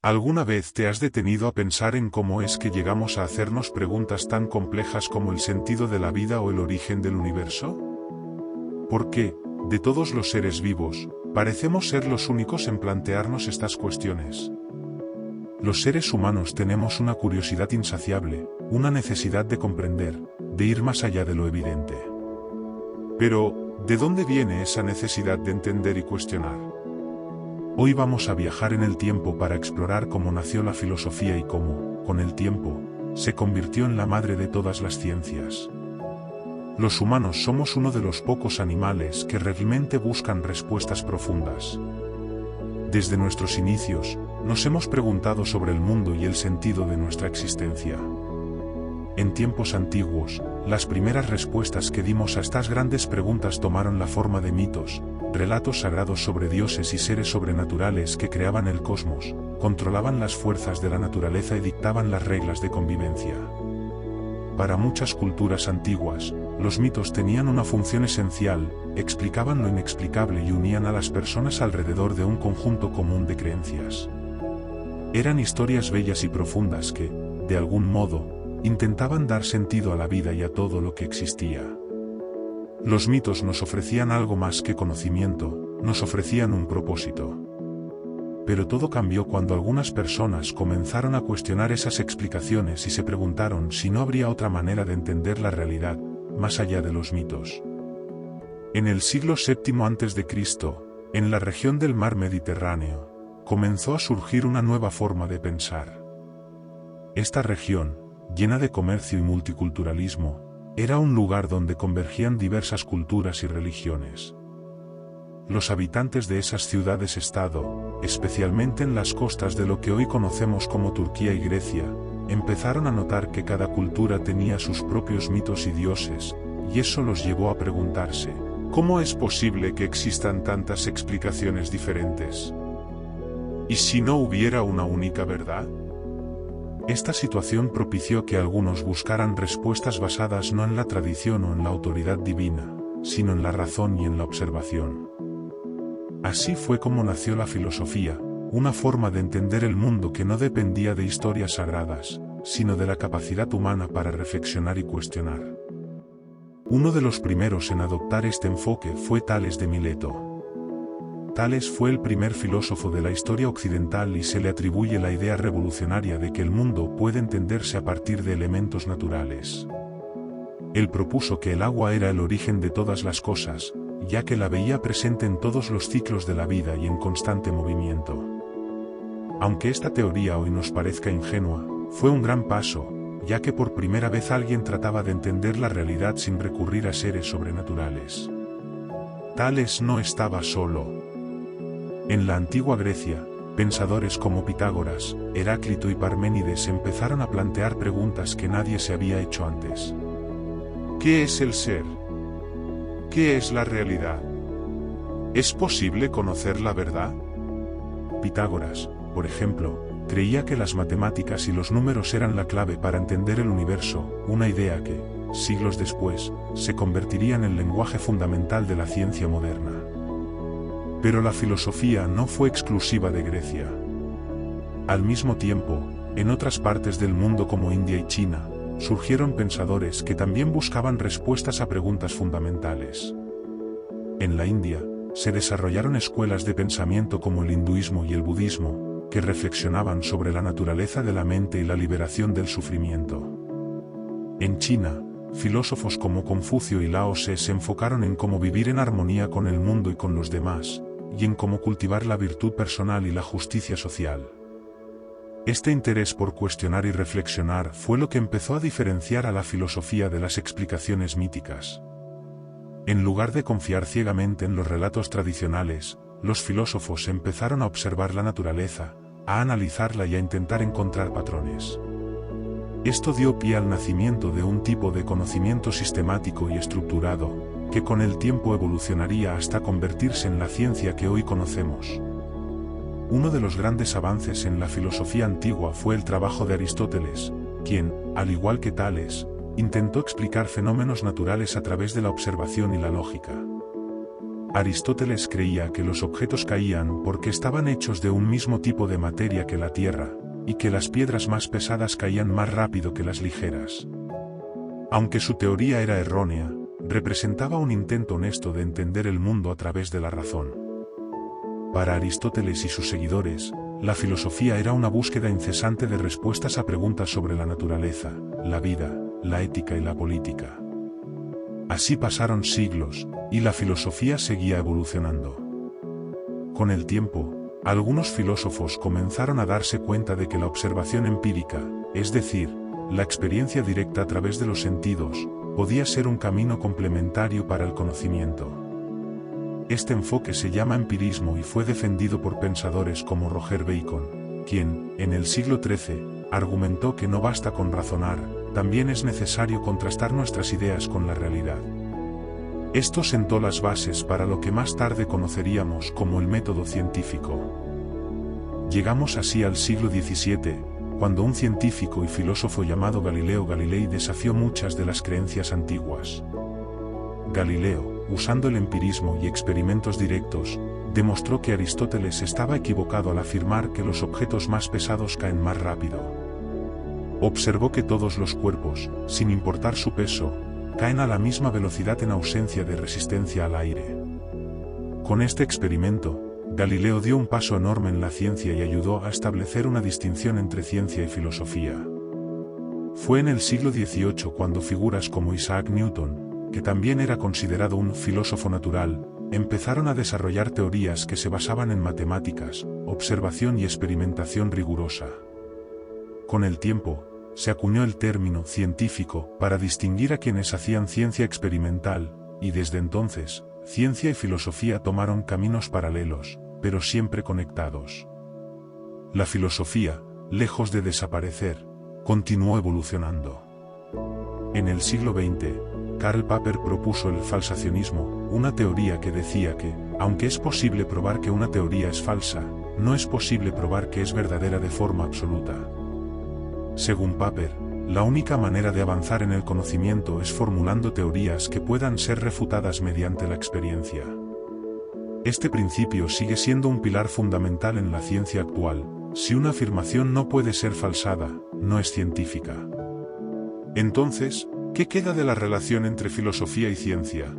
¿Alguna vez te has detenido a pensar en cómo es que llegamos a hacernos preguntas tan complejas como el sentido de la vida o el origen del universo? ¿Por qué, de todos los seres vivos, parecemos ser los únicos en plantearnos estas cuestiones? Los seres humanos tenemos una curiosidad insaciable, una necesidad de comprender, de ir más allá de lo evidente. Pero, ¿de dónde viene esa necesidad de entender y cuestionar? Hoy vamos a viajar en el tiempo para explorar cómo nació la filosofía y cómo, con el tiempo, se convirtió en la madre de todas las ciencias. Los humanos somos uno de los pocos animales que realmente buscan respuestas profundas. Desde nuestros inicios, nos hemos preguntado sobre el mundo y el sentido de nuestra existencia. En tiempos antiguos, las primeras respuestas que dimos a estas grandes preguntas tomaron la forma de mitos, relatos sagrados sobre dioses y seres sobrenaturales que creaban el cosmos, controlaban las fuerzas de la naturaleza y dictaban las reglas de convivencia. Para muchas culturas antiguas, los mitos tenían una función esencial, explicaban lo inexplicable y unían a las personas alrededor de un conjunto común de creencias. Eran historias bellas y profundas que, de algún modo, intentaban dar sentido a la vida y a todo lo que existía. Los mitos nos ofrecían algo más que conocimiento, nos ofrecían un propósito. Pero todo cambió cuando algunas personas comenzaron a cuestionar esas explicaciones y se preguntaron si no habría otra manera de entender la realidad, más allá de los mitos. En el siglo VII a.C., en la región del mar Mediterráneo, comenzó a surgir una nueva forma de pensar. Esta región, llena de comercio y multiculturalismo, era un lugar donde convergían diversas culturas y religiones. Los habitantes de esas ciudades-estado, especialmente en las costas de lo que hoy conocemos como Turquía y Grecia, empezaron a notar que cada cultura tenía sus propios mitos y dioses, y eso los llevó a preguntarse, ¿cómo es posible que existan tantas explicaciones diferentes? ¿Y si no hubiera una única verdad? Esta situación propició que algunos buscaran respuestas basadas no en la tradición o en la autoridad divina, sino en la razón y en la observación. Así fue como nació la filosofía, una forma de entender el mundo que no dependía de historias sagradas, sino de la capacidad humana para reflexionar y cuestionar. Uno de los primeros en adoptar este enfoque fue Tales de Mileto. Tales fue el primer filósofo de la historia occidental y se le atribuye la idea revolucionaria de que el mundo puede entenderse a partir de elementos naturales. Él propuso que el agua era el origen de todas las cosas, ya que la veía presente en todos los ciclos de la vida y en constante movimiento. Aunque esta teoría hoy nos parezca ingenua, fue un gran paso, ya que por primera vez alguien trataba de entender la realidad sin recurrir a seres sobrenaturales. Tales no estaba solo. En la antigua Grecia, pensadores como Pitágoras, Heráclito y Parménides empezaron a plantear preguntas que nadie se había hecho antes. ¿Qué es el ser? ¿Qué es la realidad? ¿Es posible conocer la verdad? Pitágoras, por ejemplo, creía que las matemáticas y los números eran la clave para entender el universo, una idea que, siglos después, se convertiría en el lenguaje fundamental de la ciencia moderna. Pero la filosofía no fue exclusiva de Grecia. Al mismo tiempo, en otras partes del mundo como India y China, surgieron pensadores que también buscaban respuestas a preguntas fundamentales. En la India, se desarrollaron escuelas de pensamiento como el hinduismo y el budismo, que reflexionaban sobre la naturaleza de la mente y la liberación del sufrimiento. En China, filósofos como Confucio y Lao Tse se enfocaron en cómo vivir en armonía con el mundo y con los demás, y en cómo cultivar la virtud personal y la justicia social. Este interés por cuestionar y reflexionar fue lo que empezó a diferenciar a la filosofía de las explicaciones míticas. En lugar de confiar ciegamente en los relatos tradicionales, los filósofos empezaron a observar la naturaleza, a analizarla y a intentar encontrar patrones. Esto dio pie al nacimiento de un tipo de conocimiento sistemático y estructurado, que con el tiempo evolucionaría hasta convertirse en la ciencia que hoy conocemos. Uno de los grandes avances en la filosofía antigua fue el trabajo de Aristóteles, quien, al igual que Tales, intentó explicar fenómenos naturales a través de la observación y la lógica. Aristóteles creía que los objetos caían porque estaban hechos de un mismo tipo de materia que la Tierra, y que las piedras más pesadas caían más rápido que las ligeras. Aunque su teoría era errónea, representaba un intento honesto de entender el mundo a través de la razón. Para Aristóteles y sus seguidores, la filosofía era una búsqueda incesante de respuestas a preguntas sobre la naturaleza, la vida, la ética y la política. Así pasaron siglos, y la filosofía seguía evolucionando. Con el tiempo, algunos filósofos comenzaron a darse cuenta de que la observación empírica, es decir, la experiencia directa a través de los sentidos, podía ser un camino complementario para el conocimiento. Este enfoque se llama empirismo y fue defendido por pensadores como Roger Bacon, quien, en el siglo XIII, argumentó que no basta con razonar, también es necesario contrastar nuestras ideas con la realidad. Esto sentó las bases para lo que más tarde conoceríamos como el método científico. Llegamos así al siglo XVII, cuando un científico y filósofo llamado Galileo Galilei desafió muchas de las creencias antiguas. Galileo, usando el empirismo y experimentos directos, demostró que Aristóteles estaba equivocado al afirmar que los objetos más pesados caen más rápido. Observó que todos los cuerpos, sin importar su peso, caen a la misma velocidad en ausencia de resistencia al aire. Con este experimento, Galileo dio un paso enorme en la ciencia y ayudó a establecer una distinción entre ciencia y filosofía. Fue en el siglo XVIII cuando figuras como Isaac Newton, que también era considerado un filósofo natural, empezaron a desarrollar teorías que se basaban en matemáticas, observación y experimentación rigurosa. Con el tiempo, se acuñó el término científico para distinguir a quienes hacían ciencia experimental, y desde entonces, ciencia y filosofía tomaron caminos paralelos, pero siempre conectados. La filosofía, lejos de desaparecer, continuó evolucionando. En el siglo XX, Karl Popper propuso el falsacionismo, una teoría que decía que, aunque es posible probar que una teoría es falsa, no es posible probar que es verdadera de forma absoluta. Según Popper, la única manera de avanzar en el conocimiento es formulando teorías que puedan ser refutadas mediante la experiencia. Este principio sigue siendo un pilar fundamental en la ciencia actual. Si una afirmación no puede ser falsada, no es científica. Entonces, ¿qué queda de la relación entre filosofía y ciencia?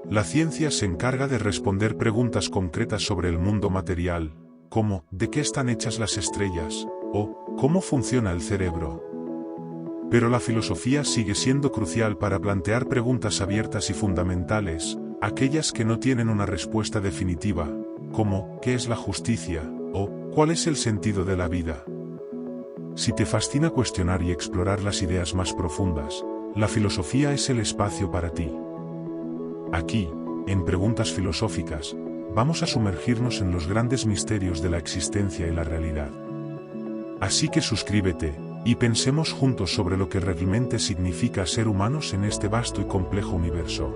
La ciencia se encarga de responder preguntas concretas sobre el mundo material, como ¿de qué están hechas las estrellas? O ¿cómo funciona el cerebro? Pero la filosofía sigue siendo crucial para plantear preguntas abiertas y fundamentales, aquellas que no tienen una respuesta definitiva, como ¿qué es la justicia? O ¿cuál es el sentido de la vida? Si te fascina cuestionar y explorar las ideas más profundas, la filosofía es el espacio para ti. Aquí, en Preguntas Filosóficas, vamos a sumergirnos en los grandes misterios de la existencia y la realidad. Así que suscríbete, y pensemos juntos sobre lo que realmente significa ser humanos en este vasto y complejo universo.